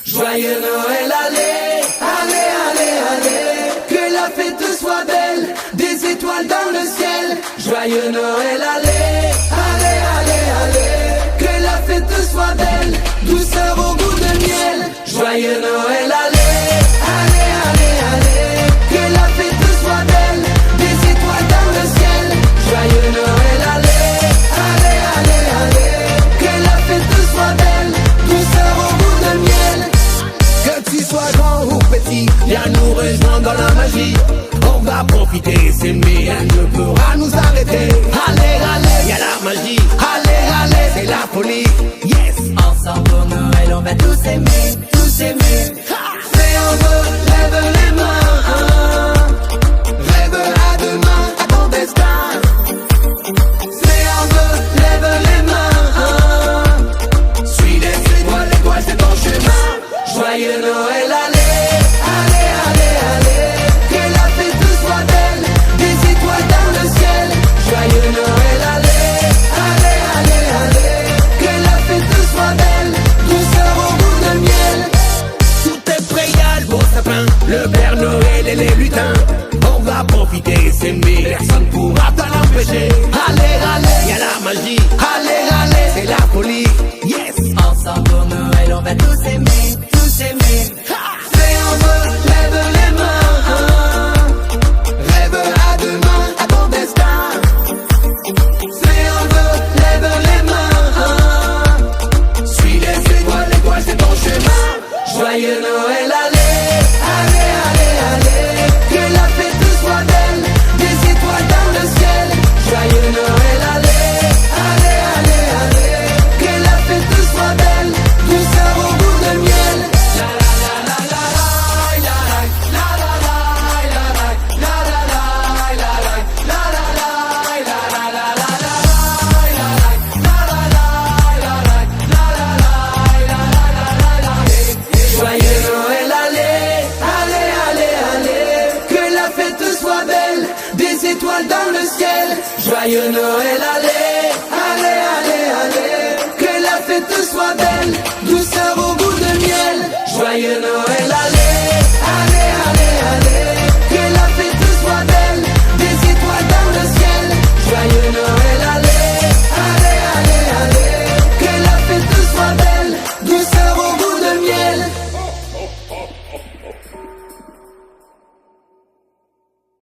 Joyeux Noël, allez, allez, allez, allez, que la fête soit belle, des étoiles dans le ciel. Joyeux Noël, allez, allez, allez, allez, que la fête soit belle, douceur au goût de miel. Joyeux Noël, allez, allez, allez, allez, que la fête soit belle, des étoiles dans le ciel. Joyeux Noël, allez, allez, allez, allez, que la fête soit belle, douceur au goût de miel. Que tu sois grand ou petit, viens nous rejoindre dans la magie. On va profiter, s'aimer, rien ne pourra nous arrêter. Allez, allez, y'a la magie. Allez, allez, c'est la folie. Yes, ensemble pour Noël, on va tous aimer, tous aimer. Fais un vœu, lève les mains. Rêve à demain, à ton destin. Fais un vœu, lève les mains. Suis les étoiles, c'est ton chemin. Joyeux Noël, allez, allez, allez, allez, que la fête soit belle, des étoiles dans le ciel. Joyeux Noël, allez, allez, allez, allez, que la fête soit belle, douceur au goût de miel. Tout est prêt, y'a le beau sapin, le Père Noël et les lutins. On va profiter, s'aimer, personne pourra t'en empêcher. Allez, allez, y'a la magie. Allez, allez, c'est la folie. Yes, ensemble pour Noël, on va tous aimer, tous aimer. Fais un vœu, lève les mains. Rêve à demain, à ton destin. Fais un vœu, lève les mains. Suis les étoiles, c'est ton chemin. Joyeux Noël, allez, allez, allez, allez, que la fête soit belle, des étoiles dans le ciel. Joyeux Noël, allez, allez, allez, allez, que la fête soit belle, douceur au goût de miel. La la la la la la la la la la la la Joyeux Noël, allez, allez, allez, allez, que la fête soit belle, des étoiles dans le ciel. Joyeux Noël.